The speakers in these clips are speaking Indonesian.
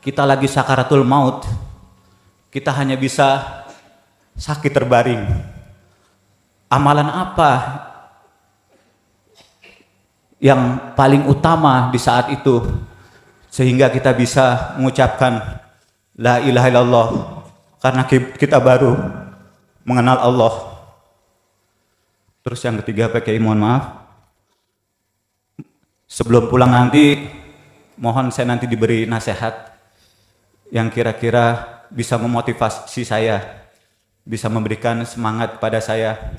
kita lagi sakaratul maut, kita hanya bisa sakit terbaring. Amalan apa yang paling utama di saat itu sehingga kita bisa mengucapkan la ilaha illallah karena kita baru mengenal Allah. Terus yang ketiga, Pak Kiai, mohon maaf, sebelum pulang nanti mohon saya nanti diberi nasihat yang kira-kira bisa memotivasi saya, bisa memberikan semangat pada saya,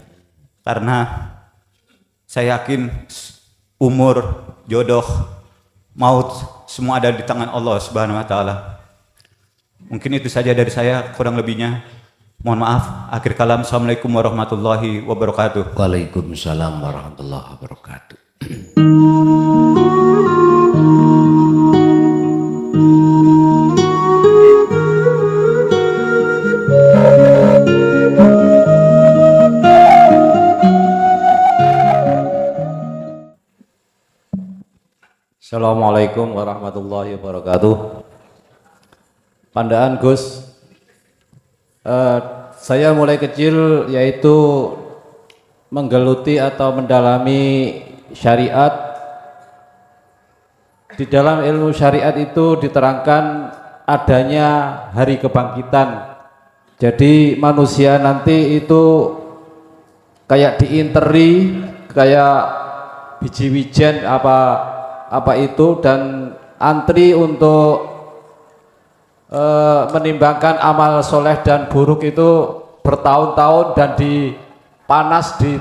karena saya yakin umur, jodoh, maut semua ada di tangan Allah Subhanahu wa taala. Mungkin itu saja dari saya, kurang lebihnya mohon maaf. Akhir kalam, assalamualaikum warahmatullahi wabarakatuh. Waalaikumsalam warahmatullahi wabarakatuh. Assalamualaikum warahmatullahi wabarakatuh. Pandaan Gus, saya mulai kecil yaitu menggeluti atau mendalami syariat. Di dalam ilmu syariat itu diterangkan adanya hari kebangkitan. Jadi manusia nanti itu kayak diinteri, kayak biji wijen apa itu, dan antri untuk menimbangkan amal soleh dan buruk itu bertahun-tahun dan dipanas di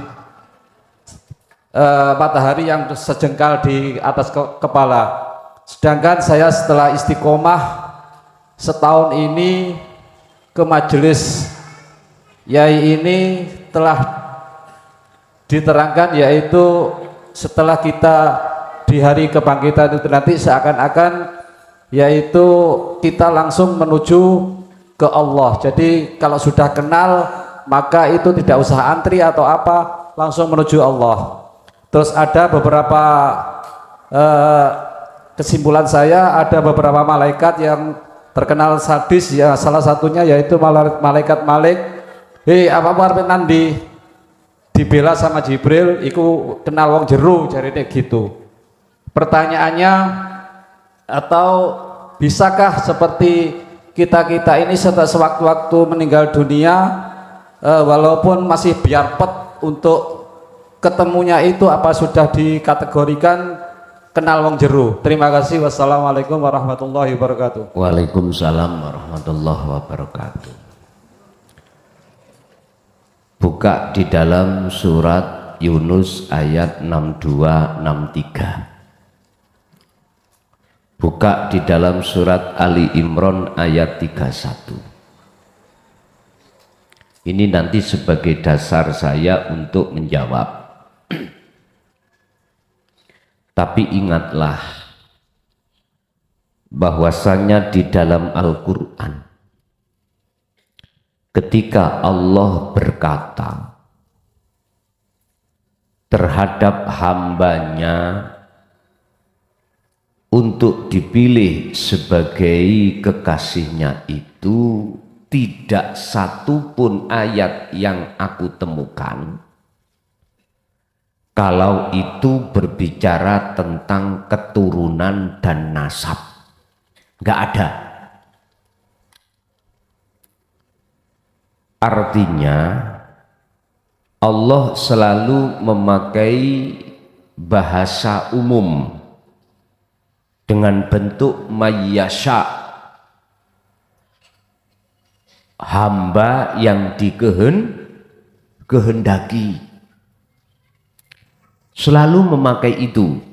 matahari yang sejengkal di atas kepala. Sedangkan saya setelah istiqomah setahun ini ke majelis Yai ini telah diterangkan, yaitu setelah kita di hari kebangkitan itu nanti seakan-akan yaitu kita langsung menuju ke Allah. Jadi kalau sudah kenal maka itu tidak usah antri atau apa, langsung menuju Allah. Terus ada beberapa kesimpulan saya, ada beberapa malaikat yang terkenal sadis ya, salah satunya yaitu malaikat Malik. Apa arep nandi dibela sama Jibril iku kenal wong jeru, jarine gitu. Pertanyaannya, atau bisakah seperti kita ini sewaktu-waktu meninggal dunia, walaupun masih biarpet untuk ketemunya itu, apa sudah dikategorikan kenal wong jeru? Terima kasih. Wassalamualaikum warahmatullahi wabarakatuh. Waalaikumsalam warahmatullahi wabarakatuh. Buka di dalam surat Yunus ayat 62-63. Buka di dalam surat Ali Imran ayat 31. Ini nanti sebagai dasar saya untuk menjawab. Tapi ingatlah bahwasanya di dalam Al-Quran ketika Allah berkata terhadap hambanya untuk dipilih sebagai kekasihnya itu, tidak satu pun ayat yang aku temukan kalau itu berbicara tentang keturunan dan nasab. Nggak ada. Artinya Allah selalu memakai bahasa umum dengan bentuk mayyasha, hamba yang dikehendaki, selalu memakai itu.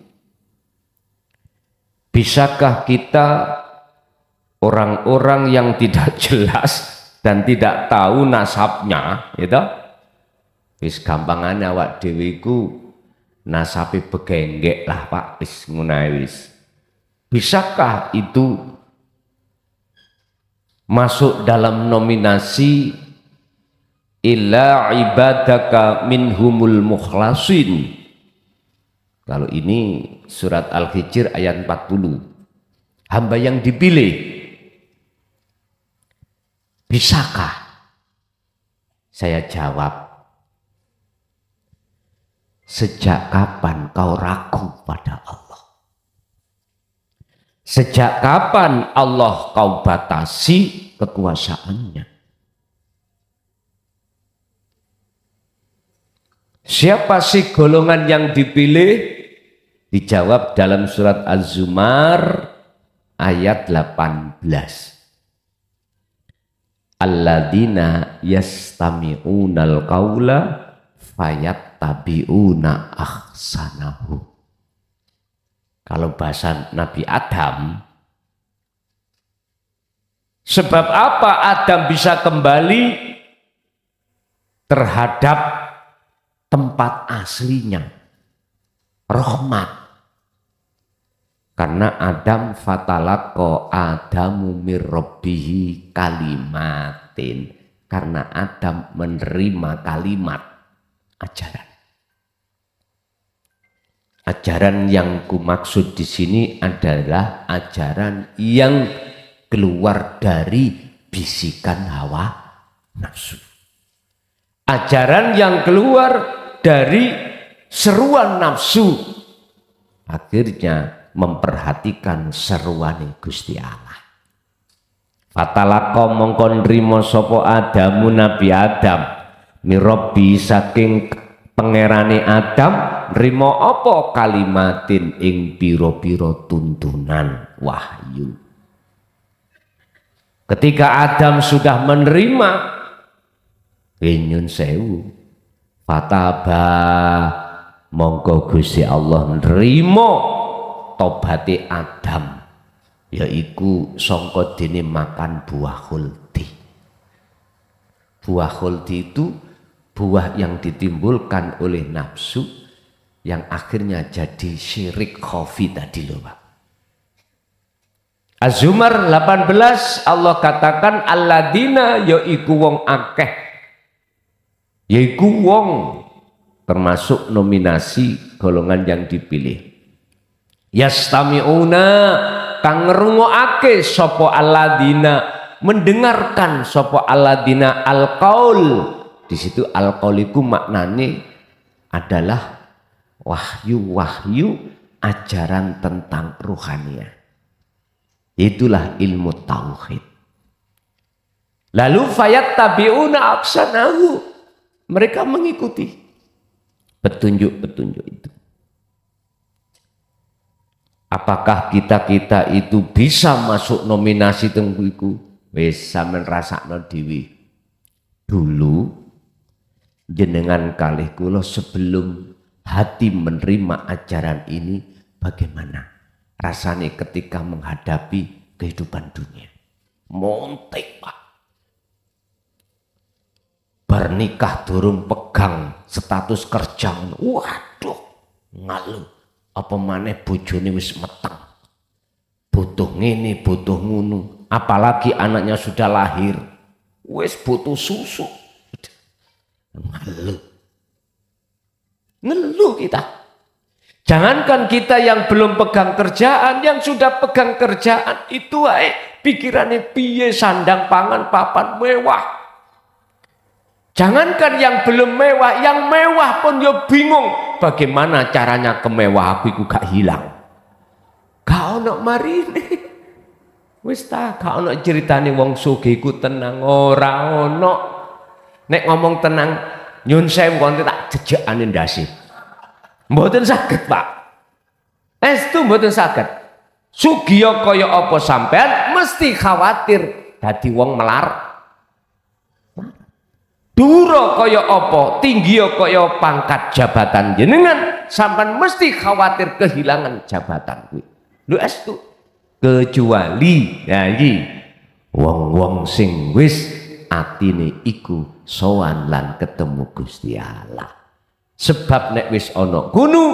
Bisakah kita orang-orang yang tidak jelas dan tidak tahu nasabnya, gitu? Wis gampangane awak dhewe iku nasabe begenggek lah Pak, wis ngono wis. Bisakah itu masuk dalam nominasi illa ibadaka minhumul mukhlasin? Kalau ini surat Al-Hijr ayat 40. Hamba yang dipilih Bisakah? Saya jawab, sejak kapan kau ragu pada Allah? Sejak kapan Allah kau batasi kekuasaannya? Siapa sih golongan yang dipilih? Dijawab dalam surat Az-Zumar ayat 18. Alladzina yastami'unal qaula fayattabi'una ahsanahu. Kalau bahasa Nabi Adam, sebab apa Adam bisa kembali terhadap tempat aslinya? Rahmat. Karena Adam fatalaqo Adamu mir rabbihi kalimatin. Karena Adam menerima kalimat ajaran. Ajaran yang kumaksud di sini adalah ajaran yang keluar dari bisikan hawa nafsu. Ajaran yang keluar dari seruan nafsu. Akhirnya memperhatikan seruane Gusti Allah. Fatalaqo mongko nrimo sapa Adamu Nabi Adam mirabbi saking pangerane Adam nrimo apa kalimatin ing pira-pira tuntunan wahyu. Ketika Adam sudah menerima nyun sewu fataba mongko Gusti Allah nrimo tobate Adam, yaiku sangka dene makan buah khuldi. Buah khuldi itu buah yang ditimbulkan oleh nafsu yang akhirnya jadi syirik khafi tadi loh Pak. Az-Zumar 18 Allah katakan alladzina yaiku wong akeh, yaiku wong termasuk nominasi golongan yang dipilih. Yastami'una kang ngrungokake sapa alladzina, mendengarkan sapa alladzina alqaul. Di situ alqaul iku maknane adalah wahyu-wahyu ajaran tentang ruhaniyah. Itulah ilmu tauhid. Lalu fayattabi'una ahsanahu, mereka mengikuti petunjuk-petunjuk itu. Apakah kita itu bisa masuk nominasi tengku? Wis sampean rasakno dhewe. Dulu jenengan kalih kula sebelum hati menerima ajaran ini, bagaimana rasanya ketika menghadapi kehidupan dunia? Montek Pak. Bernikah durung pegang status kerja, waduh ngaluh. Apa maneh bojone wis meteng, butuh ngene butuh ngunu, apalagi anaknya sudah lahir wis butuh susu. Ngeluh kita. Jangankan kita yang belum pegang kerjaan, yang sudah pegang kerjaan itu pikirannya piye, sandang pangan papan mewah. Jangankan yang belum mewah, yang mewah pun dia bingung bagaimana caranya kemewah aku itu gak hilang. Gak ono marine. Wis ta gak ono ceritane wong sugih iku tenang, ora ono. Nek ngomong tenang nyun sewu kon tak jejekane ndase. Mboten saged, Pak. Estu mboten saged. Sugih kaya apa sampean mesti khawatir dadi wong melar. Duro kaya apa, tinggi kaya pangkat jabatan jenengan, sampean mesti khawatir kehilangan jabatan kuwi. Lho estu. Kecuali ya iki wong-wong sing wis atine iku sowan lan ketemu Gusti Allah. Sebab nek wis ana ngono,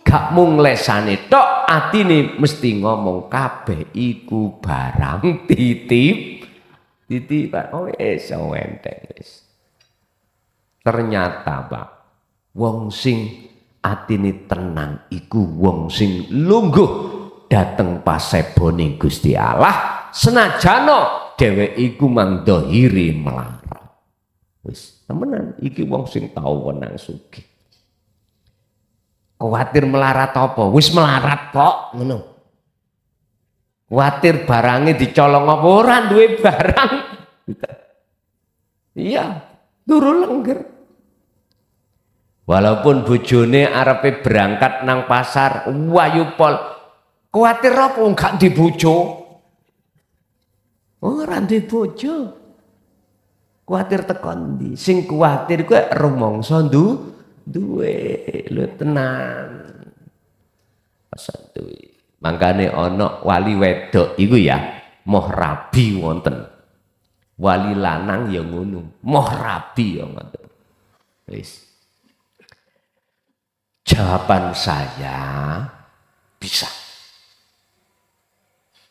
gak mung lesane tok, atine mesti ngomong kabeh iku barang titip. Oh wis enteng wis. Ternyata Pak, wong sing atine tenang iku wong sing lungguh dateng pasebone Gusti Allah, senajano dheweke iku mang dohiri melarat. Wis temenan iki wong sing tau wenang sugih. Kuwatir melarat apa? Wis melarat kok ngono. Kuwatir barangnya dicolong apa ora duwe barang. Iya, turu lengger. Walaupun bojone arepe berangkat nang pasar, wayu pol. Kuwatir apa gak di bojo? Ora di bojo. Kuwatir tekan ndi? Sing kuwatir kuwi rumangsa duwe lho tenan. Pasal duwe. Mangkane ana wali wedok iku ya moh rabi wonten. Wali lanang ya ngono, moh rabi ya ngoten. Wis. Jawaban saya bisa.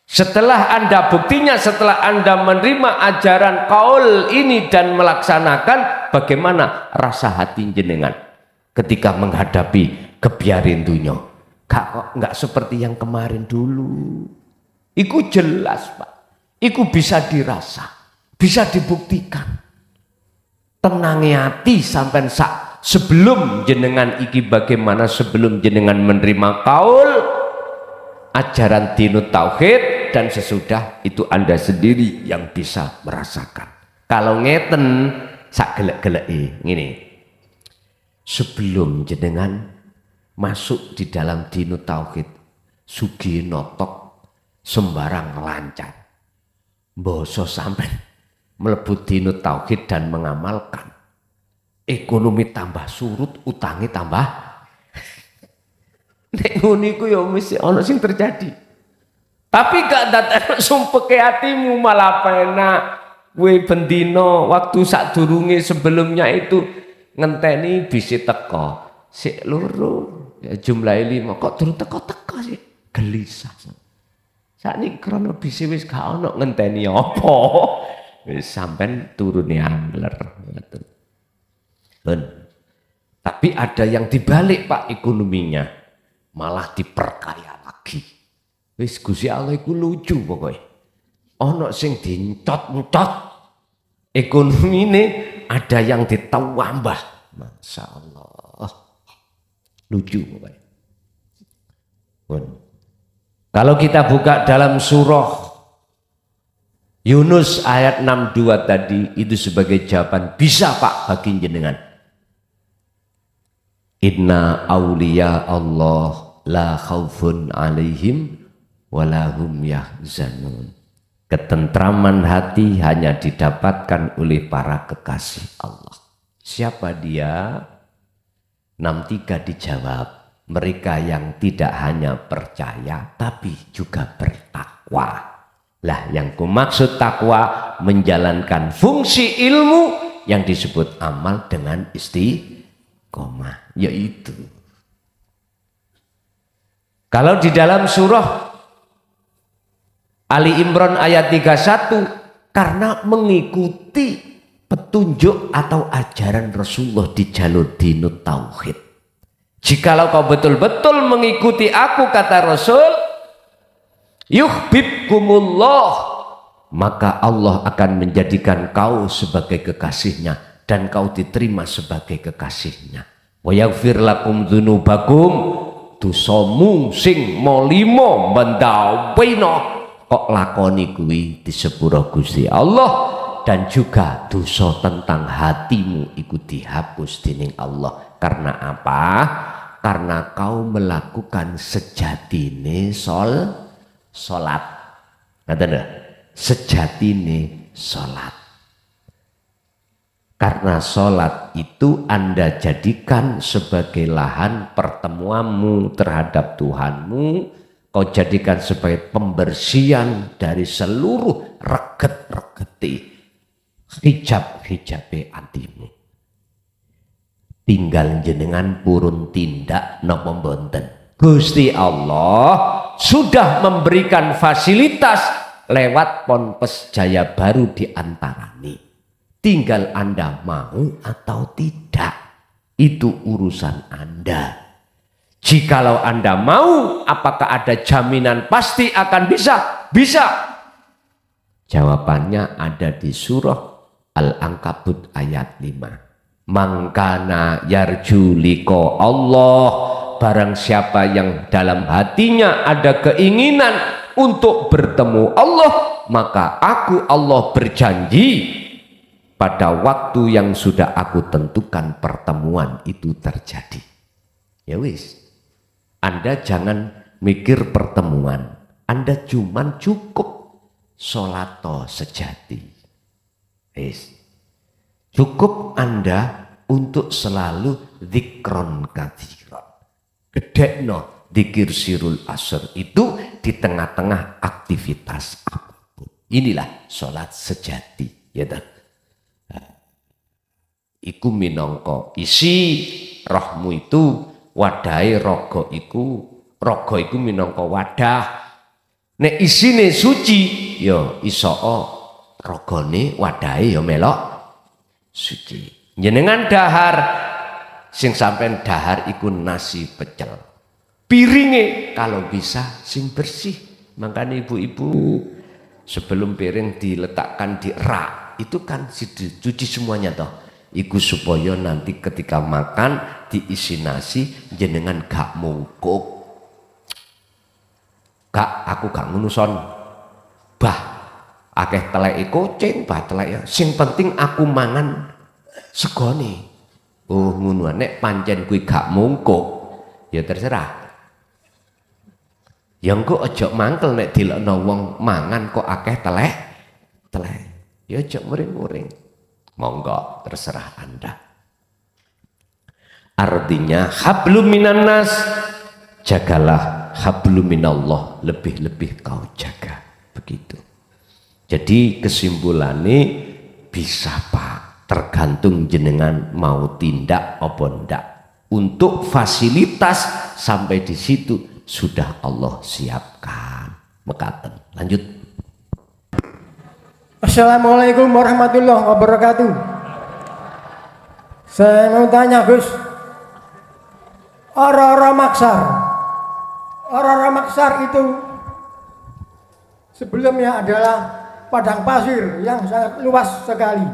Setelah Anda buktinya, setelah Anda menerima ajaran kaul ini dan melaksanakan, bagaimana rasa hati jenengan ketika menghadapi kebiarin dunia? Nggak seperti yang kemarin dulu. Iku jelas Pak. Iku bisa dirasa, bisa dibuktikan. Tenangi hati sampai sebelum jenengan iki bagaimana sebelum jenengan menerima kaul ajaran dinut tauhid, dan sesudah itu Anda sendiri yang bisa merasakan. Kalau ngeten sak gelek-geleki ngene. Sebelum jenengan masuk di dalam dinut tauhid, sugih notok sembarang lancar. Boso sampai mlebu dinut tauhid dan mengamalkan. Ekonomi tambah surut, utangi tambah. Nek ngono iku ya mesti ana sing terjadi. Tapi gak datang sumpeke hatimu malah penak. Kowe bendino waktu sadurunge sebelumnya itu ngenteni bisi teko. Sik loro. Ya jumlahe 5 kok durung teko-teko sih, gelisah. Sakniki krana bisi wis gak ono ngenteni apa. Wis sampean turune angler ngoten. Tapi ada yang dibalik Pak ekonominya, malah diperkaya lagi. Wis Gusti Allah iku lucu pokoknya. Ono sing dincot-ncot ekonomine, ada yang ditambah. Masya Allah. Lucu pokoknya. Kalau kita buka dalam surah Yunus ayat 62 tadi, itu sebagai jawaban bisa Pak bagi jenengan. Inna awliya Allah la khaufun alaihim walahum yahzanun. Ketentraman hati hanya didapatkan oleh para kekasih Allah. Siapa dia? 63 dijawab, mereka yang tidak hanya percaya tapi juga bertakwa. Lah yang kumaksud takwa menjalankan fungsi ilmu yang disebut amal dengan istiqomah, yaitu kalau di dalam surah Ali Imran ayat 31, karena mengikuti petunjuk atau ajaran Rasulullah di jalur dinut tauhid. Jikalau kau betul-betul mengikuti aku, kata Rasul, yuhibbukumullah, maka Allah akan menjadikan kau sebagai kekasihnya dan kau diterima sebagai kekasihnya. Wa yaghfir lakum dzunubakum, dosamu sing molimo mendaweno kok lakoni kuwi di sepuro Gusti Allah, dan juga dosa tentang hatimu ikut dihapus dening Allah. Karena apa? Karena kau melakukan sejatine salat. Ngaten lho, sejatine salat. Karena salat itu Anda jadikan sebagai lahan pertemuanmu terhadap Tuhanmu. Kau jadikan sebagai pembersihan dari seluruh reget-regeti hijab-hijabe hatimu. Tinggal jenengan purun tindak napa mboten. Gusti Allah sudah memberikan fasilitas lewat Ponpes Jaya Baru diantaranya. Tinggal Anda mau atau tidak, itu urusan Anda. Jikalau Anda mau, apakah ada jaminan pasti akan bisa? Bisa. Jawabannya ada di surah Al-Ankabut ayat 5. Mangkana yarju liqa Allah, barang siapa yang dalam hatinya ada keinginan untuk bertemu Allah, maka aku Allah berjanji pada waktu yang sudah aku tentukan pertemuan itu terjadi. Ya wis, Anda jangan mikir pertemuan, Anda cuman cukup sholat sejati. Wis, cukup Anda untuk selalu dzikron katsiron. Gedekno dzikir sirul asr itu di tengah-tengah aktivitas apapun. Inilah sholat sejati, ya tak? Iku minangka isi rohmu itu wadahe raga iku minangka wadah. Nek isine suci ya isoo ragane wadahe ya melok suci. Jenengan dahar sing sampean dahar iku nasi pecel. Piringe kalau bisa sing bersih. Makanya ibu-ibu sebelum piring diletakkan di rak itu kan dicuci semuanya toh. Iku supaya nanti ketika makan diisi nasi jenengan gak mungkuk. Aku gak ngunuson. Bah, akeh teleke kucing, bah teleke. Sing penting aku mangan segone. Oh ngono, nek pancen kuwi gak mungkuk, ya terserah. Ya engko aja mangkel nek dilekno wong mangan kok akeh telek. Ya aja muring-muring. Monggo terserah Anda. Artinya hablum minan nas, jagalah hablum minallah, lebih-lebih kau jaga. Begitu. Jadi kesimpulannya bisa Pak, tergantung jenengan mau tindak apa ndak. Untuk fasilitas sampai di situ sudah Allah siapkan. Mekaten. Lanjut. Assalamualaikum warahmatullahi wabarakatuh. Saya mau tanya Gus, Ora-ora Maksar itu sebelumnya adalah padang pasir yang sangat luas sekali.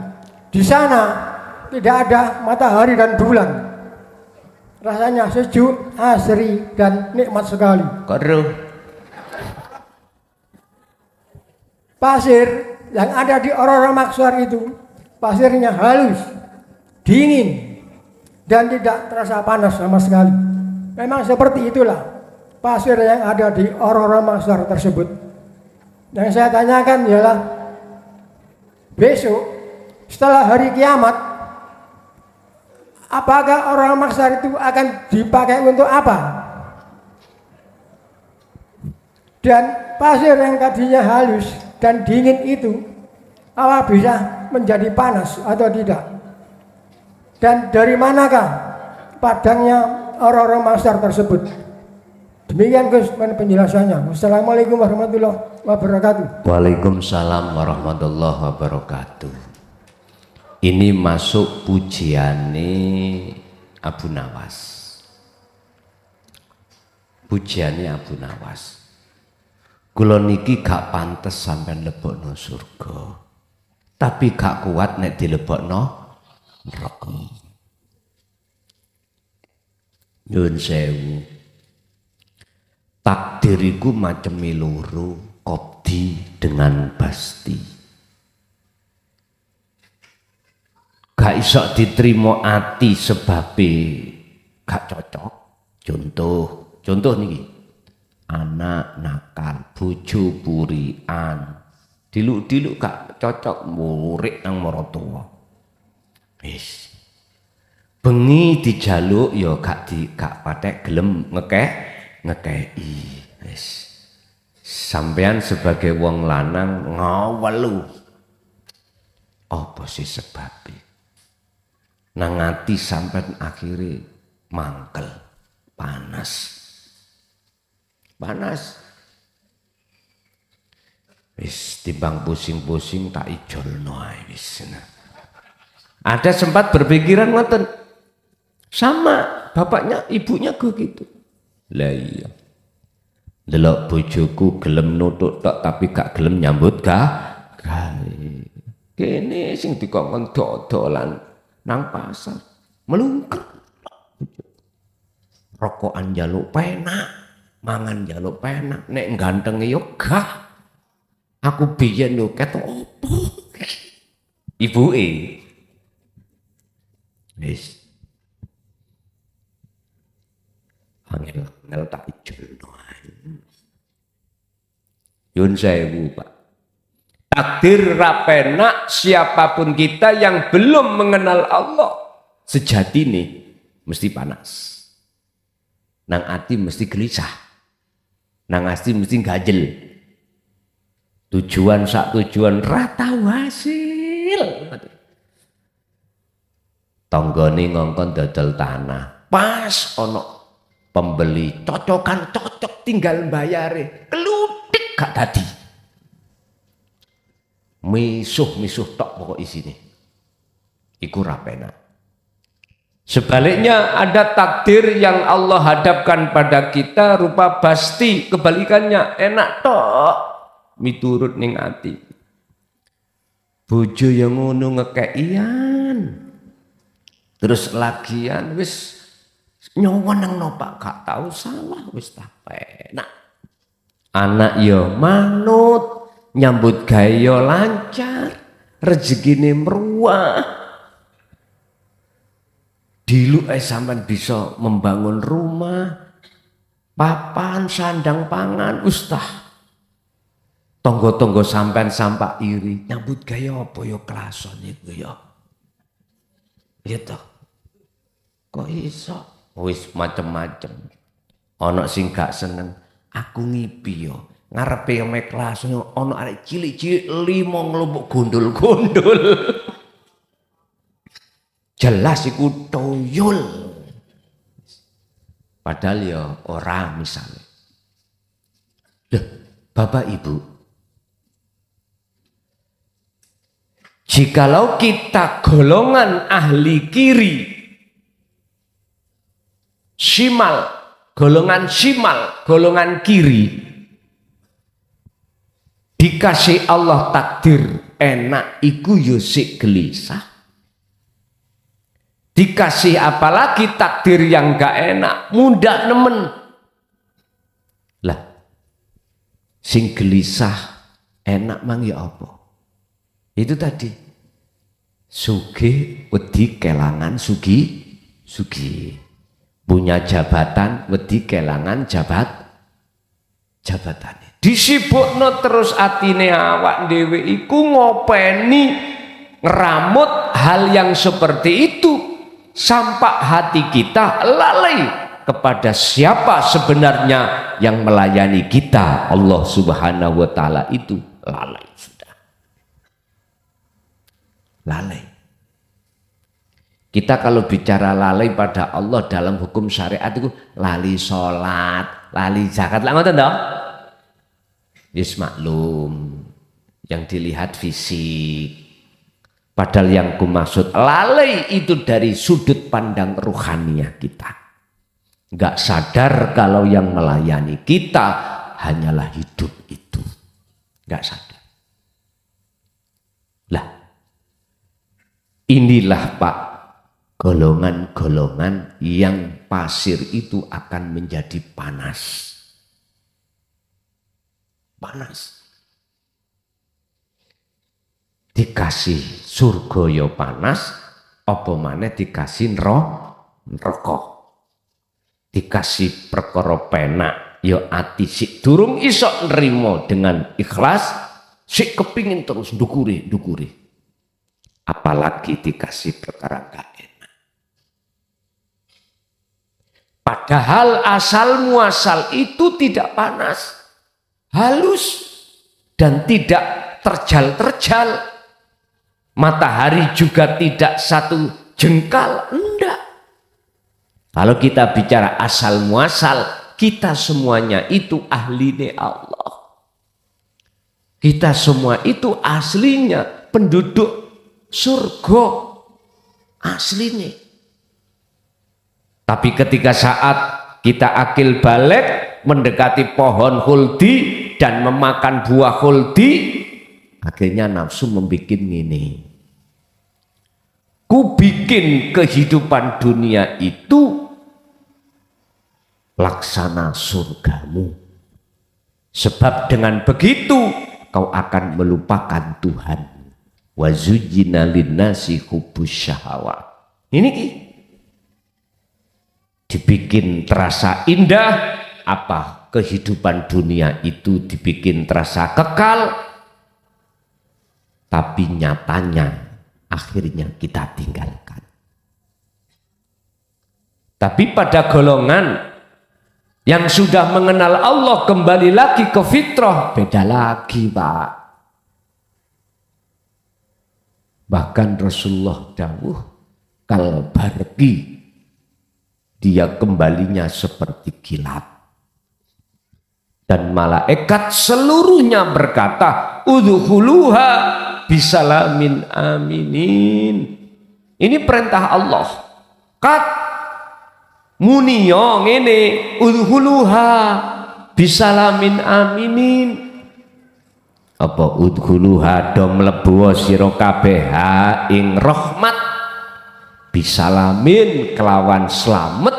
Di sana tidak ada matahari dan bulan. Rasanya sejuk, asri dan nikmat sekali. Karo Pasir yang ada di Ora-ora Maksar itu pasirnya halus, dingin, dan tidak terasa panas sama sekali. Memang seperti itulah pasir yang ada di Ora-ora Maksar tersebut. Yang saya tanyakan ialah besok setelah hari kiamat, apakah Ora-ora Maksar itu akan dipakai untuk apa? Dan pasir yang tadinya halus dan dingin itu apa bisa menjadi panas atau tidak? Dan dari manakah padangnya Ora-ora Maksar tersebut? Demikian Gus penjelasannya. Wassalamualaikum warahmatullahi wabarakatuh. Waalaikumsalam warahmatullahi wabarakatuh. Ini masuk pujiane Abu Nawas. Pujiane Abu Nawas. Kula niki gak pantes sampean lebokno surga. Tapi gak kuat nek dilebokno neraka. Nyuwun sewu. Takdiriku macam loro, qobdi dengan basti. Gak iso diterima ati sebabe gak cocok. Contoh niki. Anak nakal, bojo burian, diluk-diluk gak cocok, murid nang maratuwa. Wis. Bengi dijaluk ya gak patek gelem ngekei. Wis. Sampean sebagai wong lanang ngawelu. Apa sih sebabnya? Nang ati sampean akhire mangkel, panas. Wis timbang pusing-pusing tak ijolno ae wis. Ada sempat berpikiran ngoten. Sama bapaknya ibunya gue gitu. Lah iya. Delok bojoku gelem nutuk tok tapi gak gelem nyambut gawe. Kene sing dikongkon dodolan nang pasar melungker. Rokokan njaluk penak, mangan njaluk penak, nek gantenge yo gak. Aku biyen yo ketok opo? Ibuke wis angel tak ijelno. Yun sewu, Pak. Takdir rapenak siapapun kita yang belum mengenal Allah sejati nih mesti panas. Nang ati mesti gelisah. Nang ati mesti gajel. Tujuan sak tujuan rata hasil. Tonggone ngongkon dodol tanah. Pas ono pembeli cocokan cocok tinggal bayare. Keludik gak tadi. Misuh tok pokok isine. Iku rapenak. Sebaliknya ada takdir yang Allah hadapkan pada kita rupa basti, kebalikannya enak tok miturut ning ati. Bojo yang ngono ngekeian. Terus lagian wis nyowon nang nopak gak tahu salah wis tak penak. Anak yo manut, nyambut gawe lancar, rezekine mruwah. Dilu sampean bisa membangun rumah, papan, sandang pangan, ustah. Tonggo-tonggo sampean sampak iri, nyambut gawe apa ya klason iku ya. Gitu. Kok iso? Wis macem-macem. Ana sing gak seneng, aku ngipi yo. Ngarepe yo mek klason ana arek cilik-cilik 5 ngelumpuk gondol-gondol. Jelas iku toyol. Padahal ya ora misalnya. Loh, Bapak Ibu. Jikalau kita golongan ahli kiri, shimal, golongan shimal, golongan kiri, dikasih Allah takdir enak iku yo sik gelisah. Dikasih apalagi takdir yang gak enak, mudah nemen. Lah, sing gelisah enak mang ya apa? Itu tadi. Sugih wedi kelangan sugih. Punya jabatan wedi kelangan jabatane. Disibukno terus atine awak dhewe iku ngopeni ngeramut hal yang seperti itu. Sampai hati kita lalai kepada siapa sebenarnya yang melayani kita. Allah Subhanahu wa ta'ala itu lalai sudah. Lalai. Kita kalau bicara lalai pada Allah dalam hukum syariat itu lali sholat, lali zakat. Lah ngoten toh? Yes maklum. Yang dilihat fisik. Padahal yang kumaksud lalai itu dari sudut pandang ruhaniyah kita. Enggak sadar kalau yang melayani kita hanyalah hidup itu. Enggak sadar. Lah, inilah Pak, golongan-golongan yang pasir itu akan menjadi panas. Panas. Dikasih surga yo panas, apa maneh dikasih neraka. Dikasih perkara penak yo ati sik durung iso nrimo dengan ikhlas, sik kepingin terus ndukuri. Apalagi dikasih perkara gak enak. Padahal asal muasal itu tidak panas, halus dan tidak terjal-terjal. Matahari juga tidak satu jengkal, enggak. Kalau kita bicara asal muasal, kita semuanya itu ahline Allah. Kita semua itu aslinya penduduk surga, aslinya. Tapi ketika saat kita akil balik, mendekati pohon khuldi dan memakan buah khuldi, Akhirnya nafsu membuat ini. Ku bikin kehidupan dunia itu laksana surgamu. Sebab dengan begitu kau akan melupakan Tuhan. Wa zuyyina linnasi hubbus syahawat. Ini dibikin terasa indah. Apa kehidupan dunia itu dibikin terasa kekal, tapi nyatanya akhirnya kita tinggalkan. Tapi pada golongan yang sudah mengenal Allah kembali lagi ke fitrah, beda lagi Pak. Bahkan Rasulullah dawuh kal barqi, dia kembalinya seperti kilat. Dan malaikat seluruhnya berkata, udkhuluha bisalamin aminin. Ini perintah Allah. Kat muniyo ngene, udkhuluha bisalamin aminin. Apa udkhuluha do mlebu sira kabeh ing rahmat bisalamin kelawan slamet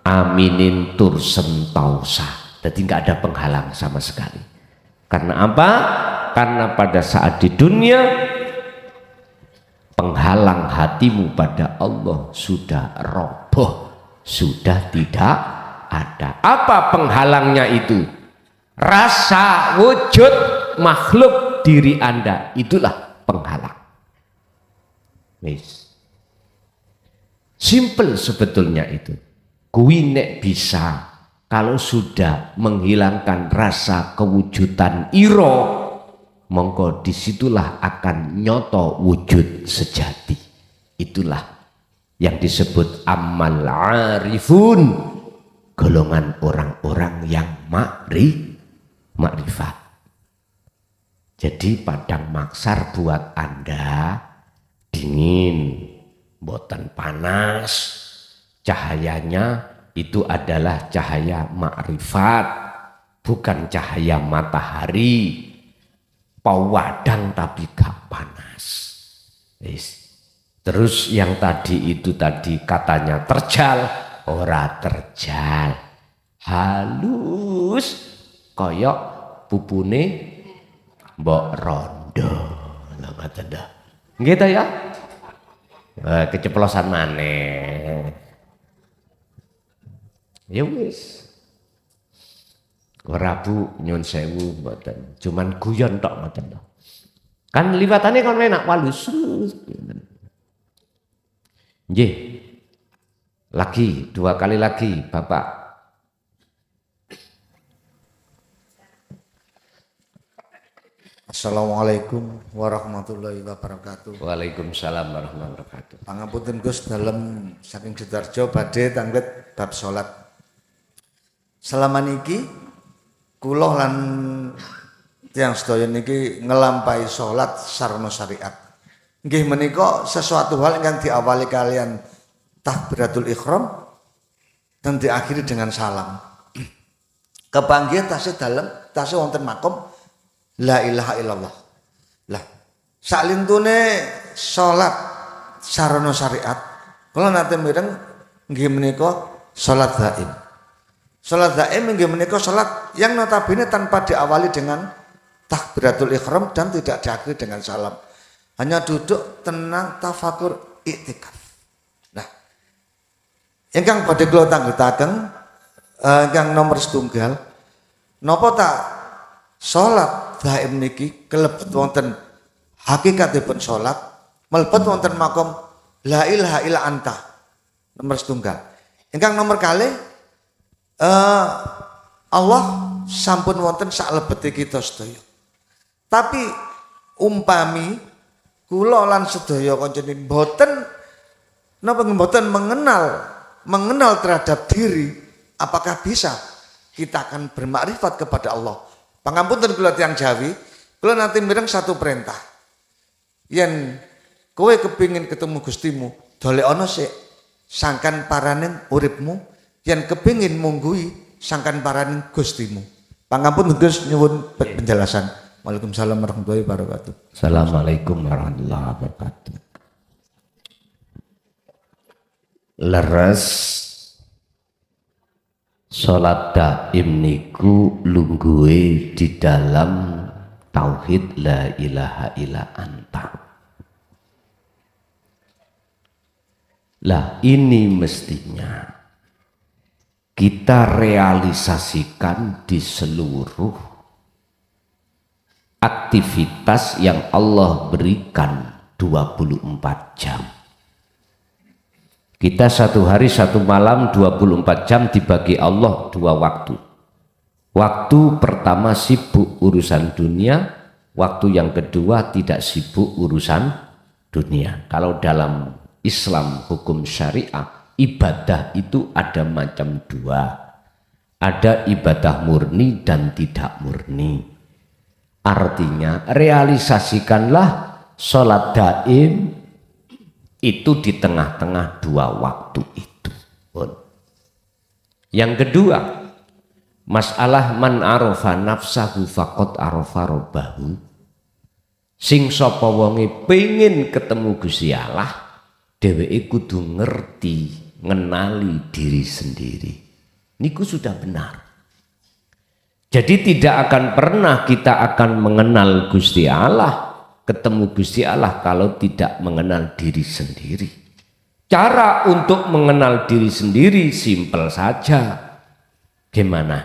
aminin tur sentausa. Jadi nggak ada penghalang sama sekali. Karena apa? Karena pada saat di dunia penghalang hatimu pada Allah sudah roboh, sudah tidak ada. Apa penghalangnya itu? Rasa wujud makhluk diri Anda, itulah penghalang. Wis. Simple sebetulnya itu. Kuwi nek bisa kalau sudah menghilangkan rasa kewujudan iro, mongko disitulah akan nyoto wujud sejati. Itulah yang disebut amal arifun, golongan orang-orang yang makrifat. Jadi padang maksar buat Anda dingin, boten panas, cahayanya itu adalah cahaya makrifat, bukan cahaya matahari. Pawadang tapi gak panas. Terus yang tadi itu tadi katanya terjal, ora terjal, halus koyok pupune mbok rondo. Lah ngoten dah. Nggih ta ya? Keceplosan maneh. Ya wis. Ora Bu nyun sewu mboten. Cuman guyon tok mboten to. Kan liwatane kon enak walus. Nggih. Lagi 2 kali lagi Bapak. Assalamualaikum warahmatullahi wabarakatuh. Waalaikumsalam warahmatullahi wabarakatuh. Pangapunten Gus dalem saking Sidoarjo badhe tanglet bab salat. Selama niki kula lan tiyang sedaya niki ngelampahi salat sarana syariat. Nggih menika sesuatu hal ingkang diawali kalian takbiratul ihram dan diakhiri dengan salam. Kepanggih tasih dalem tasih wonten makom la ilaha illallah. Lah saklintune salat sarana syariat kula nate mireng nggih menika salat dhaim. Salat dhaim nggih menika salat yang notabene tanpa diawali dengan takbiratul ihram dan tidak diakhiri dengan salam. Hanya duduk tenang tafakur iktikaf. Nah, ingkang badhe kula tanggetaken ingkang nomor setunggal napa ta salat dhaim niki kelebet wonten hakikatipun salat mlebet wonten makom la ilaha illa anta nomor setunggal. Ingkang nomor kalih Allah sampun wonten saklebete kita sedaya. Tapi umpami kula lan sedaya kancane mboten napa mboten mengenal terhadap diri, apakah bisa kita akan bermakrifat kepada Allah? Pangapunten kula tiyang Jawi, kula nanti mireng satu perintah. Yen kowe kepingin ketemu Gustimu, dolekno sik sangkan paraning uripmu. Yang kepingin munggui sangkan paraning Gustimu. Pangapunten Gus nyuwun penjelasan. Waalaikumsalam warahmatullahi wabarakatuh. Assalamualaikum warahmatullahi wabarakatuh. Leres salat daim niku lungguhe di dalam tauhid la ilaha illa anta. Lah ini mestinya kita realisasikan di seluruh aktivitas yang Allah berikan 24 jam. Kita satu hari satu malam 24 jam dibagi Allah 2 waktu. Waktu pertama sibuk urusan dunia, waktu yang kedua tidak sibuk urusan dunia. Kalau dalam Islam hukum syariah, ibadah itu ada macam 2. Ada ibadah murni dan tidak murni. Artinya realisasikanlah sholat daim itu di tengah-tengah 2 waktu itu. Yang kedua, masalah man arafa nafsahu faqad arafa rabbahu. Sing sapa wonge pengen ketemu Gusti Allah, dheweke kudu ngerti, ngenali diri sendiri. Niku sudah benar. Jadi tidak akan pernah kita akan mengenal Gusti Allah, ketemu Gusti Allah kalau tidak mengenal diri sendiri. Cara untuk mengenal diri sendiri simpel saja. Gimana?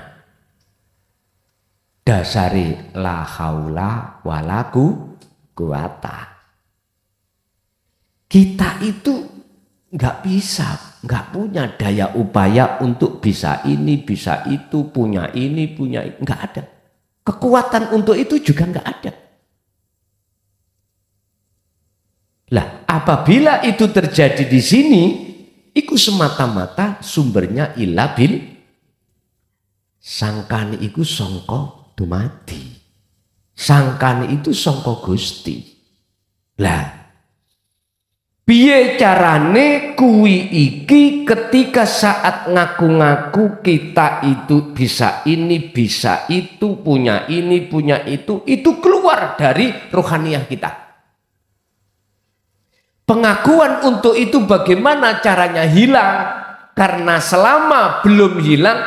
Dasari la haula wala quwata. Kita itu nggak bisa, nggak punya daya upaya untuk bisa ini, bisa itu, punya ini, nggak ada. Kekuatan untuk itu juga nggak ada. Lah, apabila itu terjadi di sini, itu semata-mata sumbernya illa bil sangkane iku sangka dumadi. Sangkane itu sangka Gusti. Lah, piye carane kuwi iki ketika saat ngaku-ngaku kita itu bisa ini, bisa itu, punya ini, punya itu keluar dari rohaniyah kita. Pengakuan untuk itu bagaimana caranya hilang? Karena selama belum hilang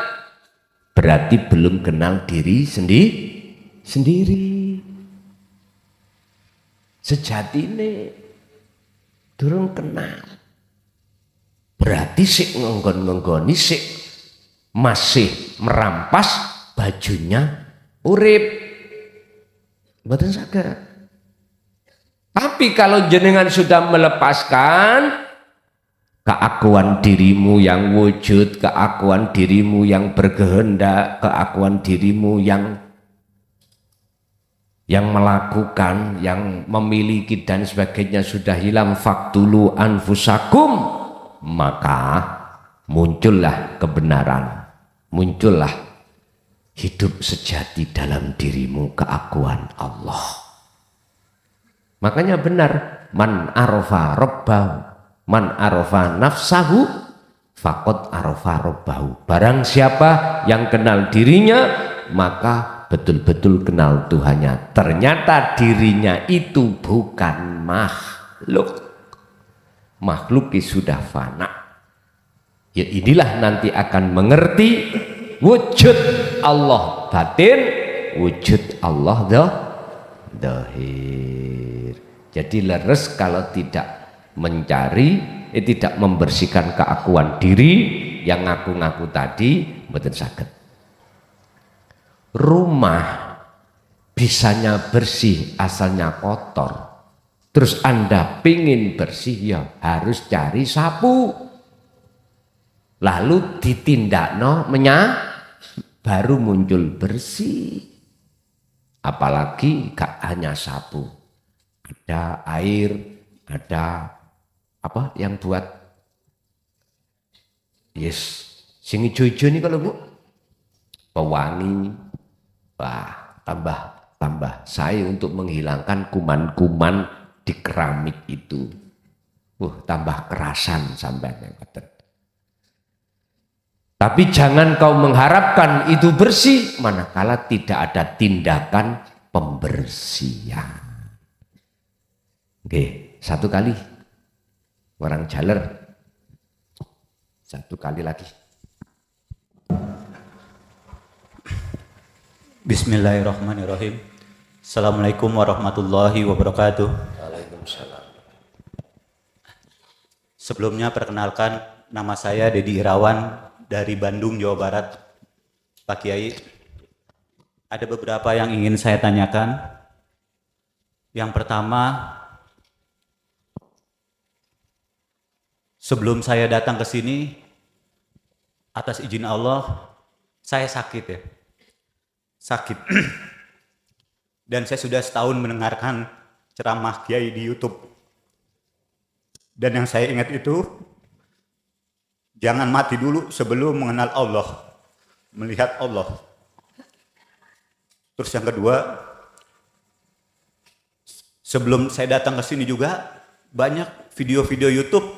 berarti belum kenal diri sendiri. Sejatine durung kenal. Berarti sik ngonggon-ngonggoni sik masih merampas bajunya urip. Mboten saged. Tapi kalau jenengan sudah melepaskan keakuan dirimu yang wujud, keakuan dirimu yang berkehendak, keakuan dirimu yang melakukan, yang memiliki dan sebagainya sudah hilang, faktulu anfusakum, maka muncullah kebenaran, muncullah hidup sejati dalam dirimu, keakuan Allah. Makanya benar, man arafa rabbahu, man arafa nafsahu faqad arafa rabbahu. Barang siapa yang kenal dirinya, maka betul-betul kenal Tuhannya. Ternyata dirinya itu bukan makhluk. Makhluk sudah fana. Ya inilah nanti akan mengerti wujud Allah batin, wujud Allah zahir. Jadi leres kalau tidak mencari, tidak membersihkan keakuan diri yang ngaku-ngaku tadi, mboten saged. Rumah bisanya bersih asalnya kotor, terus Anda pingin bersih ya harus cari sapu, lalu ditindakno baru muncul bersih. Apalagi gak hanya sapu, ada air, ada apa yang buat sing ijo-ijo nih kalau Bu pewangi. Wah, tambah saya untuk menghilangkan kuman-kuman di keramik itu. Tambah kerasan sampai ngeten. Tapi jangan kau mengharapkan itu bersih manakala tidak ada tindakan pembersihan. Oke, satu kali orang jaler, satu kali lagi. Bismillahirrahmanirrahim. Assalamualaikum warahmatullahi wabarakatuh. Waalaikumsalam. Sebelumnya perkenalkan, nama saya Dedi Irawan dari Bandung, Jawa Barat. Pak Kiai, ada beberapa yang ingin saya tanyakan. Yang pertama, sebelum saya datang ke sini, atas izin Allah, saya sakit ya. Sakit. Dan saya sudah setahun mendengarkan ceramah Kiai di YouTube. Dan yang saya ingat itu, jangan mati dulu sebelum mengenal Allah, melihat Allah. Terus yang kedua, sebelum saya datang ke sini juga, banyak video-video YouTube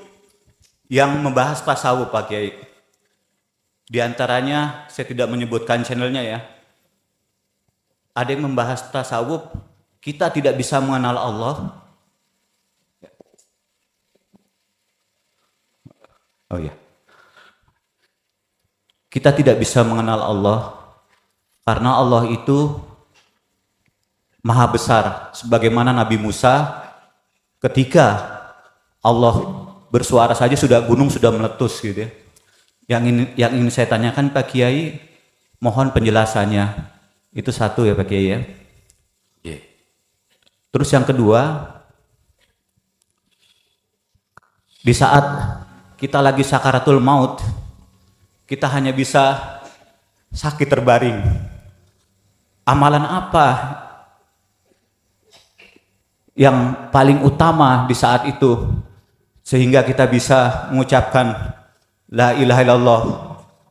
yang membahas tasawuf, Pak Kiai. Di antaranya, saya tidak menyebutkan channelnya ya, ada yang membahas tasawuf, kita tidak bisa mengenal Allah. Oh ya, kita tidak bisa mengenal Allah karena Allah itu maha besar. Sebagaimana Nabi Musa, ketika Allah bersuara saja gunung sudah meletus gitu ya. Yang ingin saya tanyakan Pak Kiai, mohon penjelasannya. Itu satu ya Pak Kiai ya. Yeah. Terus yang kedua, di saat kita lagi sakaratul maut, kita hanya bisa sakit terbaring. Amalan apa yang paling utama di saat itu sehingga kita bisa mengucapkan la ilaha illallah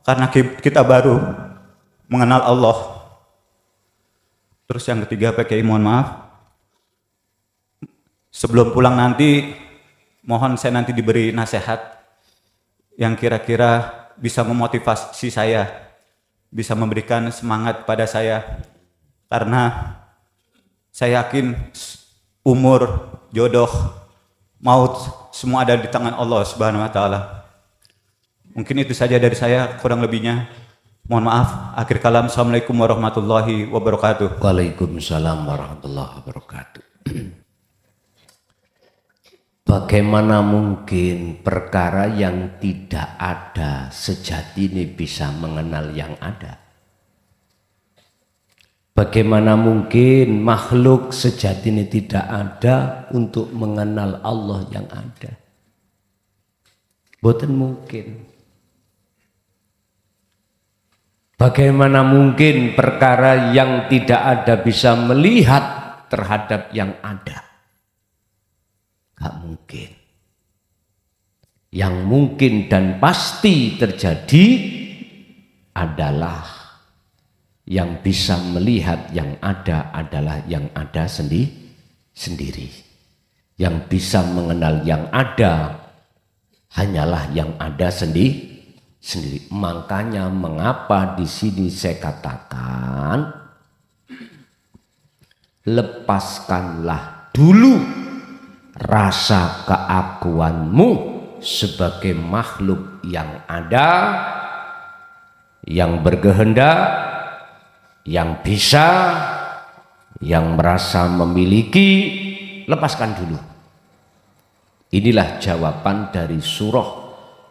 karena kita baru mengenal Allah. Terus yang ketiga Pak Kiai, mohon maaf, sebelum pulang nanti mohon saya nanti diberi nasihat yang kira-kira bisa memotivasi saya, bisa memberikan semangat pada saya, karena saya yakin umur, jodoh, maut semua ada di tangan Allah Subhanahu wa taala. Mungkin itu saja dari saya, kurang lebihnya mohon maaf. Akhir kalam, assalamualaikum warahmatullahi wabarakatuh. Waalaikumsalam warahmatullahi wabarakatuh. Bagaimana mungkin perkara yang tidak ada sejati ini bisa mengenal yang ada? Bagaimana mungkin makhluk sejati ini tidak ada untuk mengenal Allah yang ada? Boten mungkin. Bagaimana mungkin perkara yang tidak ada bisa melihat terhadap yang ada? Gak mungkin. Yang mungkin dan pasti terjadi adalah yang bisa melihat yang ada adalah yang ada sendiri. Yang bisa mengenal yang ada hanyalah yang ada sendiri. Makanya mengapa di sini saya katakan lepaskanlah dulu rasa keakuanmu sebagai makhluk yang ada, yang berkehendak, yang bisa, yang merasa memiliki. Lepaskan dulu. Inilah jawaban dari surah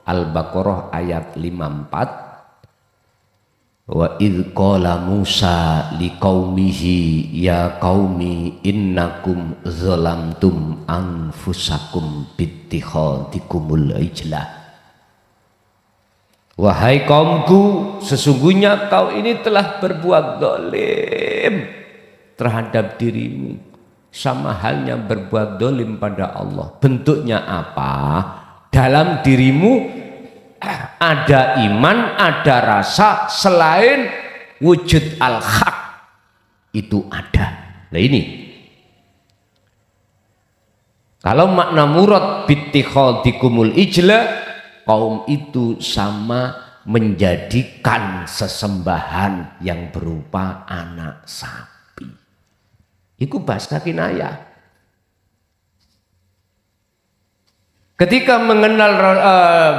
Al-Baqarah ayat 54. Wa idh qala Musa liqaumihi ya qaumi innakum zalamtum anfusakum bittikhadikumul ijlah. Wahai kaumku, sesungguhnya kau ini telah berbuat zalim terhadap dirimu, sama halnya berbuat zalim pada Allah. Bentuknya apa? Dalam dirimu ada iman, ada rasa selain wujud al-haq itu ada. Nah ini, kalau makna murad bittikhadikumul ijla, kaum itu sama menjadikan sesembahan yang berupa anak sapi. Iku bahasa kinayah. Ketika mengenal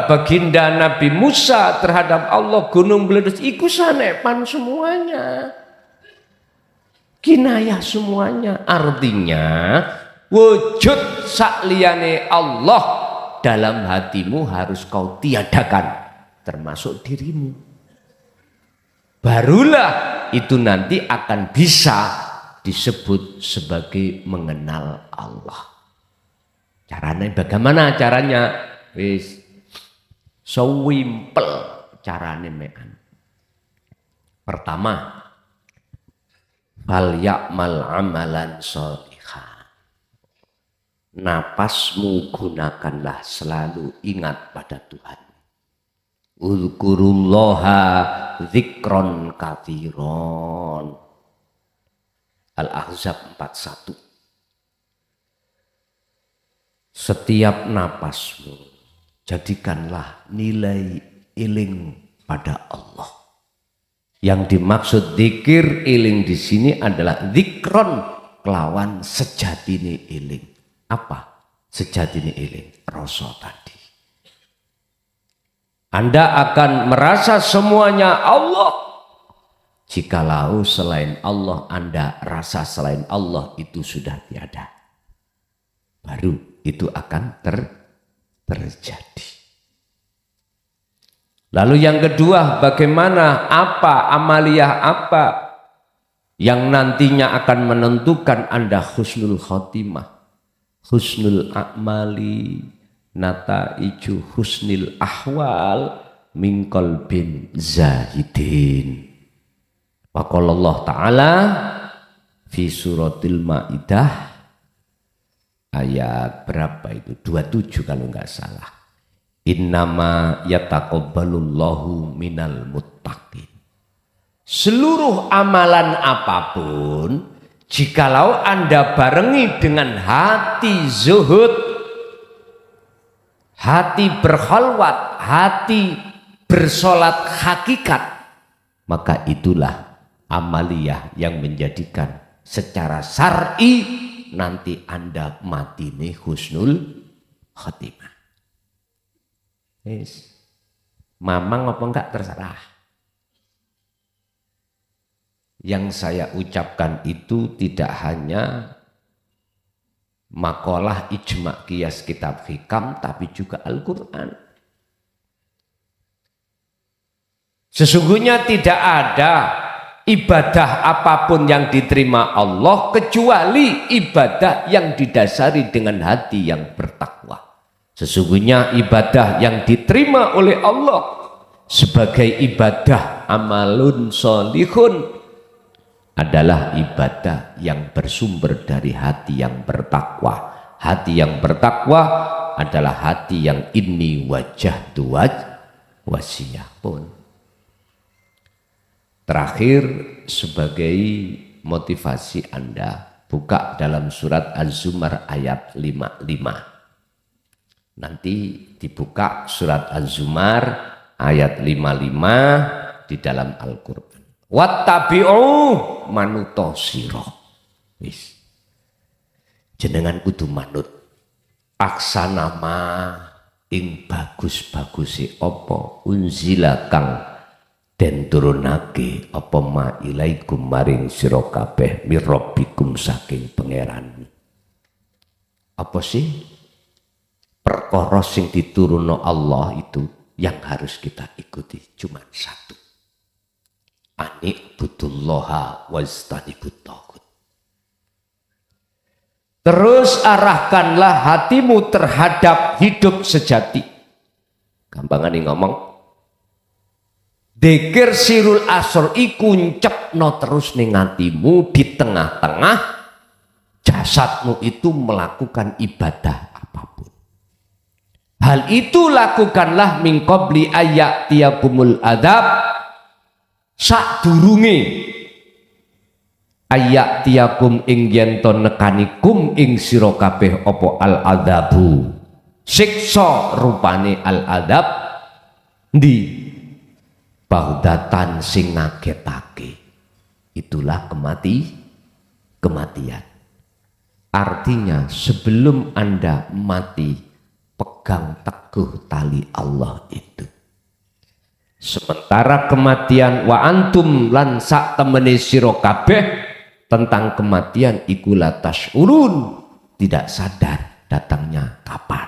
baginda Nabi Musa terhadap Allah gunung meletus, iku sanepan semuanya. Kinayah semuanya. Artinya wujud sakliyane Allah dalam hatimu harus kau tiadakan, termasuk dirimu. Barulah itu nanti akan bisa disebut sebagai mengenal Allah. Caranya bagaimana caranya? Wis so simple caranya mean. Pertama, fal ya'mal amalan sholihan. Napasmu gunakanlah selalu ingat pada Tuhan. Uzkurullaha dzikron katsiron. Al-Ahzab 41. Setiap napasmu jadikanlah nilai iling pada Allah. Yang dimaksud zikir iling di sini adalah zikron kelawan sejatine iling. Apa sejatine iling? Rasa tadi. Anda akan merasa semuanya Allah. Jikalau selain Allah Anda rasa selain Allah itu sudah tiada. Baru itu akan terjadi. Lalu yang kedua, bagaimana amaliyah apa yang nantinya akan menentukan Anda husnul khotimah, husnul a'mali, nataiju husnil ahwal min qalbin zahidin. Wa qala Allah Ta'ala fi suratil Maidah ayat berapa itu? 27 kalau nggak salah. Innama yataqabbalullahu minal muttaqin. Seluruh amalan apapun, jikalau Anda barengi dengan hati zuhud, hati berkhalwat, hati bersolat hakikat, maka itulah amaliyah yang menjadikan secara syar'i nanti Anda mati nih husnul khotimah. Yes. Mamang apa enggak terserah. Yang saya ucapkan itu tidak hanya makalah ijma qiyas kitab hikam, tapi juga Al-Quran. Sesungguhnya tidak ada ibadah apapun yang diterima Allah kecuali ibadah yang didasari dengan hati yang bertakwa. Sesungguhnya ibadah yang diterima oleh Allah sebagai ibadah amalun sholihun adalah ibadah yang bersumber dari hati yang bertakwa. Hati yang bertakwa adalah hati yang inni wajjahtu wasiyah pun. Terakhir, sebagai motivasi Anda, buka dalam surat Az-Zumar ayat 55. Nanti dibuka surat Az-Zumar ayat 55 di dalam Al-Quran. Wattabi'u manuto siro. Jenengan kudu manut. Aksanama ing bagus-bagusi opo unzila kang den turunake apa ma ilaikum maring sira kabeh mirabbikum saking pangeran. Apa sih perkara sing diturunno Allah itu yang harus kita ikuti? Cuma satu. Ani butullaha wastanibut taghut. Terus arahkanlah hatimu terhadap hidup sejati. Gampangane ngomong, dzikir sirul asr iku ncepno terus ning atimu, di tengah-tengah jasadmu itu melakukan ibadah apapun. Hal itu lakukanlah min qabli ayyatiyakumul adzab, sadurunge ayyatiyakum ing yen to nekanikum ing sira kabeh apa al adzabu, siksa rupane al adzab ndi baudatan sing ngagetake. Itulah kematian. Artinya sebelum Anda mati, pegang teguh tali Allah itu. Sementara kematian wa antum lan sak temene sira kabeh tentang kematian iku la tasyurun, tidak sadar datangnya kapan.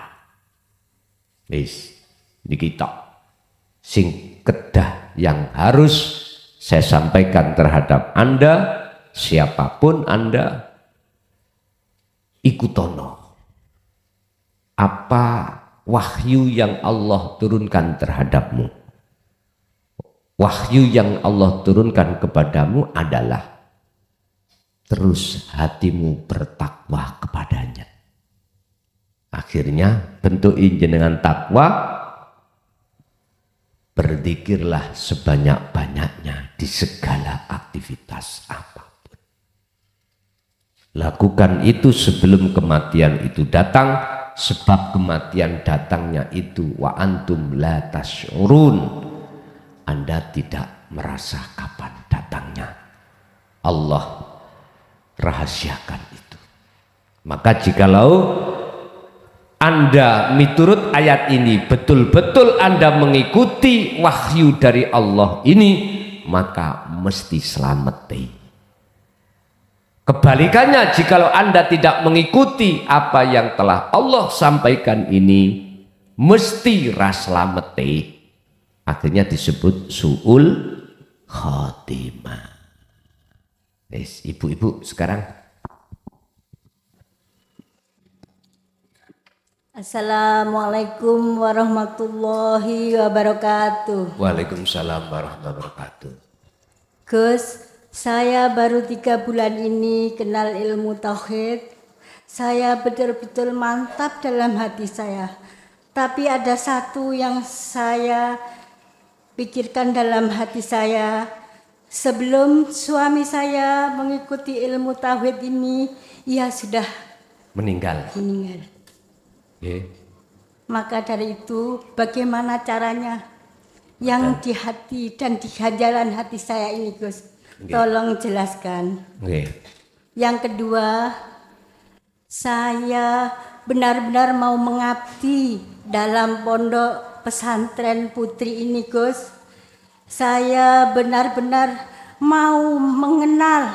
Wis niki tok sing kedah yang harus saya sampaikan terhadap Anda, siapapun Anda, ikutono apa wahyu yang Allah turunkan terhadapmu. Wahyu yang Allah turunkan kepadamu adalah terus hatimu bertakwa kepadanya. Akhirnya bentuk jenengan takwa, berzikirlah sebanyak-banyaknya di segala aktivitas apapun. Lakukan itu sebelum kematian itu datang, sebab kematian datangnya itu wa antum la tasyurun. Anda tidak merasa kapan datangnya. Allah rahasiakan itu. Maka jikalau Anda miturut ayat ini betul-betul Anda mengikuti wahyu dari Allah ini, maka mesti selamat. Kebalikannya, jikalau Anda tidak mengikuti apa yang telah Allah sampaikan ini, mesti raslamet. Akhirnya disebut su'ul khotimah. Yes, ibu-ibu sekarang. Assalamualaikum warahmatullahi wabarakatuh. Waalaikumsalam warahmatullahi wabarakatuh. Gus, saya baru 3 bulan ini kenal ilmu tauhid. Saya betul-betul mantap dalam hati saya. Tapi ada satu yang saya pikirkan dalam hati saya. Sebelum suami saya mengikuti ilmu tauhid ini, ia sudah Meninggal. Okay. Maka dari itu, bagaimana caranya yang di hati dan di jalan hati saya ini, Gus? Tolong jelaskan. Yang kedua, saya benar-benar mau mengabdi dalam pondok pesantren putri ini, Gus. Saya benar-benar mau mengenal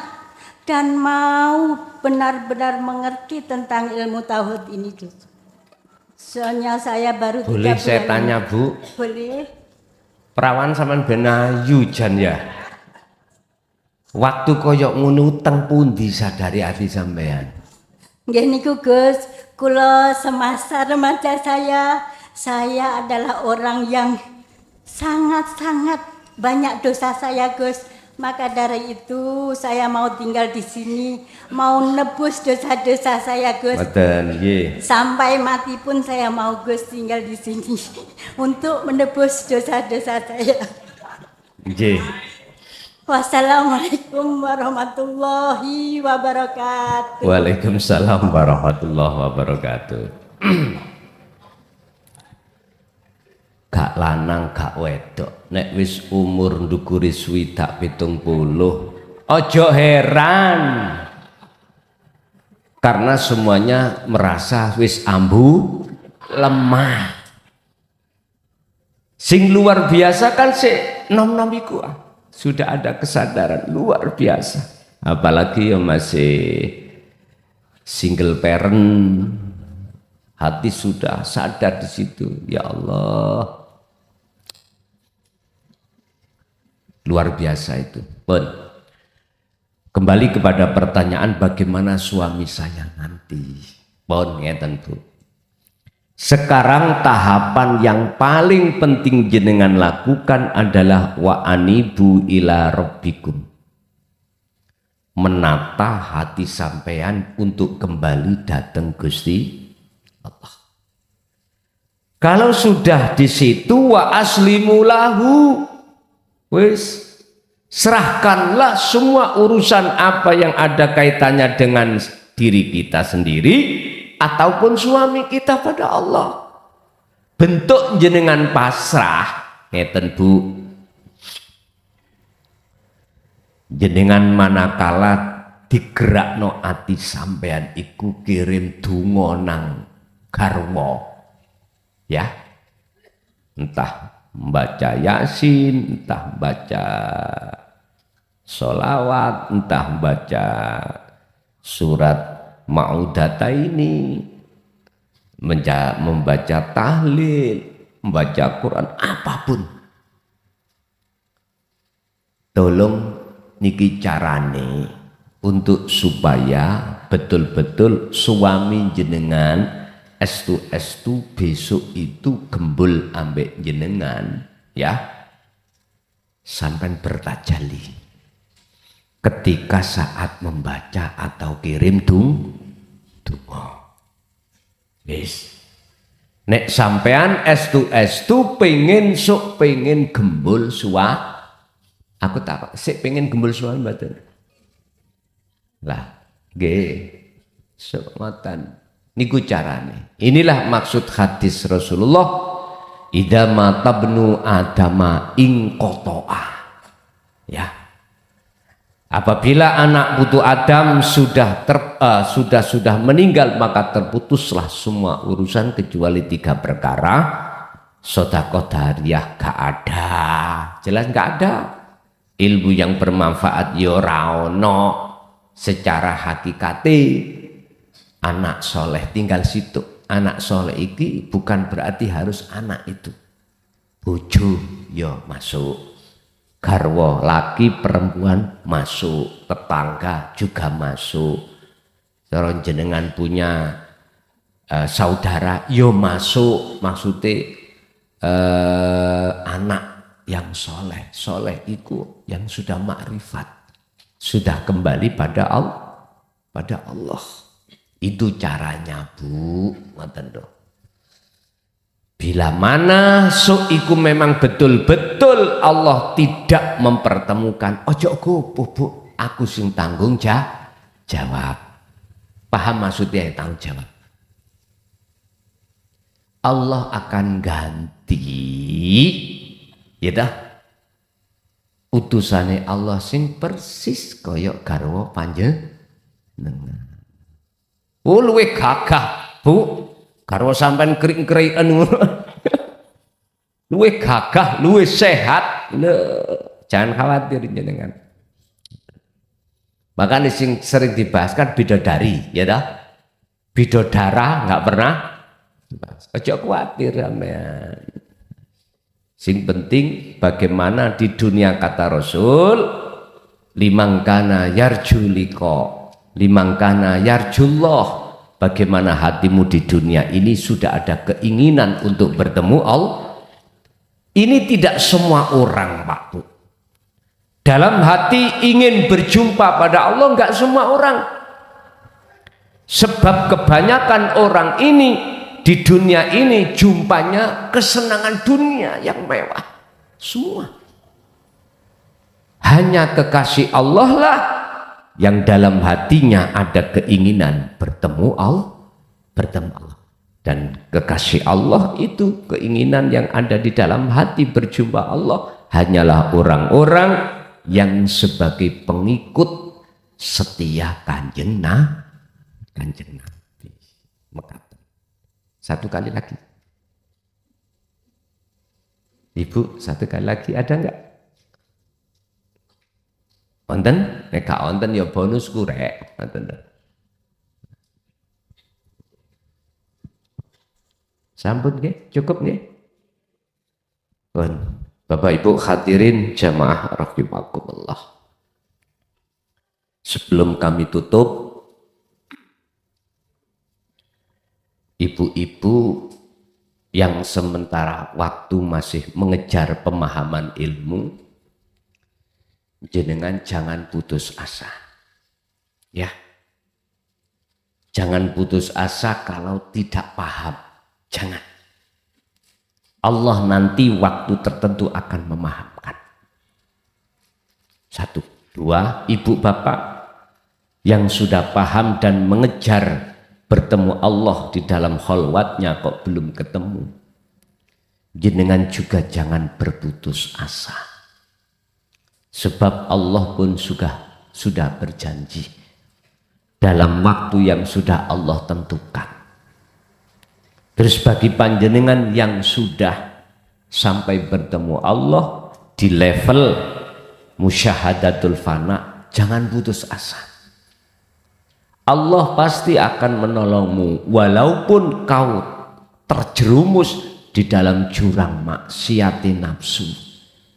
dan mau benar-benar mengerti tentang ilmu tauhid ini, Gus. Soalnya saya baru 3 bulan. Boleh saya tanya, Bu? Boleh. Perawan sampean ben ayu jan ya. Waktu koyok ngono teng pundi sadari ati sampean? Nggih niku, Gus, kula semasa remaja saya adalah orang yang sangat-sangat banyak dosa saya, Gus. Maka dari itu saya mau tinggal di sini, mau nebus dosa-dosa saya, Gus. Mboten, nggih. Sampai mati pun saya mau, Gus, tinggal di sini untuk menebus dosa-dosa saya. Nggih. Wassalamualaikum warahmatullahi wabarakatuh. Waalaikumsalam warahmatullahi wabarakatuh. Gak lanang gak wedok, nek wis umur ndukuri swidak 70, ojo heran karena semuanya merasa wis ambu lemah. Sing luar biasa kan nom-nom iku sudah ada kesadaran luar biasa, apalagi yang masih single parent, hati sudah sadar di situ. Ya Allah, luar biasa itu. Pun kembali kepada pertanyaan bagaimana suami saya nanti. Pun ngeten Bu. Sekarang tahapan yang paling penting jenengan lakukan adalah wa anibu ila rabbikum. Menata hati sampean untuk kembali datang Gusti Allah. Kalau sudah di situ wa aslimu lahu, wis serahkanlah semua urusan apa yang ada kaitannya dengan diri kita sendiri ataupun suami kita pada Allah. Bentuk jenengan pasrah, ngeten Bu. Jenengan manakala digerakno ati sampean iku kirim donga nang garwa. Ya. Entah membaca Yasin, entah baca sholawat, entah baca surat Ma'udataini, membaca tahlil, membaca Quran, apapun. Tolong niki carane untuk supaya betul-betul suami jenengan estu besok itu gembul ambek jenengan, ya. Sampai bertajali ketika saat membaca atau kirim donga. Wis. Nek sampean estu pengen gembul suami. Aku tak sik pengen gembul suami mboten. Lah, nggih. Sok ngoten. Niku carane. Inilah maksud hadis Rasulullah, idza matabnu adama ing qata'a. Ya. Apabila anak putu Adam sudah meninggal, maka terputuslah semua urusan kecuali 3 perkara. Sedekah jariyah gak ada. Jelas gak ada. Ilmu yang bermanfaat ya ora ono. Secara hakikate anak soleh tinggal situ. Anak soleh iki bukan berarti harus anak itu. Bojo ya masuk. Garwa laki perempuan masuk, tetangga juga masuk. Kalau jenengan punya saudara yo masuk, maksudnya anak yang soleh itu yang sudah makrifat, sudah kembali pada Allah. Itu caranya, Bu. Ngoten lho. Bila mana iku memang betul-betul Allah tidak mempertemukan, ojo gopoh Bu, aku sing tanggung jawab. Paham maksudnya tanggung jawab? Allah akan ganti, ya dah, utusane Allah sing persis koyok garwa panjenengan. Luwe gagah Bu. Karo sampean kering-keringan luwe gagah, luwe sehat. Jangan khawatir jenengan. Makanya sing sering dibahas kan bidodari, ya dah. Bidodara nggak pernah. Ojo khawatir sampean. Sing penting bagaimana di dunia kata Rasul, limangkana yarjuliko, limangkana yarjullah. Bagaimana hatimu di dunia ini sudah ada keinginan untuk bertemu Allah. Ini tidak semua orang, Pak Bu. Dalam hati ingin berjumpa pada Allah, enggak semua orang. Sebab kebanyakan orang ini di dunia ini jumpanya kesenangan dunia yang mewah. Semua. Hanya kekasih Allah lah yang dalam hatinya ada keinginan bertemu Allah. Dan kekasih Allah itu keinginan yang ada di dalam hati berjumpa Allah hanyalah orang-orang yang sebagai pengikut setia kanjeng Nabi. Satu kali lagi. Ibu, satu kali lagi ada enggak? Wonten, nek gak wonten ya bonus kurek, ngoten. Sampun nggih, cukup nggih. Pun, Bapak Ibu hadirin jamaah rahimakumullah. Sebelum kami tutup, ibu-ibu yang sementara waktu masih mengejar pemahaman ilmu, jenengan jangan putus asa. Ya. Jangan putus asa kalau tidak paham. Jangan. Allah nanti waktu tertentu akan memahamkan. 1, 2, ibu bapak yang sudah paham dan mengejar bertemu Allah di dalam khalwatnya kok belum ketemu. Jenengan juga jangan berputus asa. Sebab Allah pun sudah berjanji, dalam waktu yang sudah Allah tentukan. Terus bagi panjenengan yang sudah sampai bertemu Allah di level musyahadatul fana, jangan putus asa. Allah pasti akan menolongmu walaupun kau terjerumus di dalam jurang maksiat nafsu,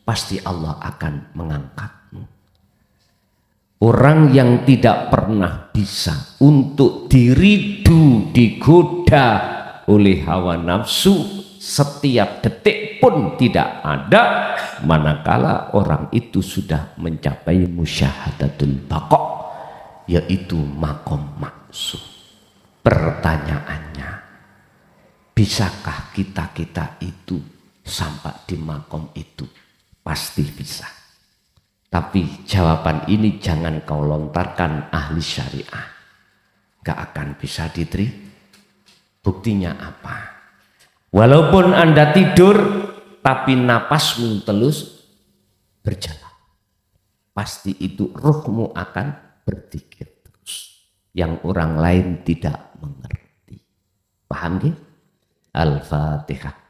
pasti Allah akan mengangkatmu. Orang yang tidak pernah bisa untuk diridu, digoda oleh hawa nafsu setiap detik pun tidak ada, manakala orang itu sudah mencapai musyahadatul baqa, yaitu makom maksud. Pertanyaannya, bisakah kita itu sampai di makom itu? Pasti bisa. Tapi jawaban ini jangan kau lontarkan ahli syariah, gak akan bisa diterima. Buktinya apa? Walaupun Anda tidur tapi napasmu terus berjalan, pasti itu ruhmu akan berzikir terus yang orang lain tidak mengerti. Paham gak? Al-Fatihah.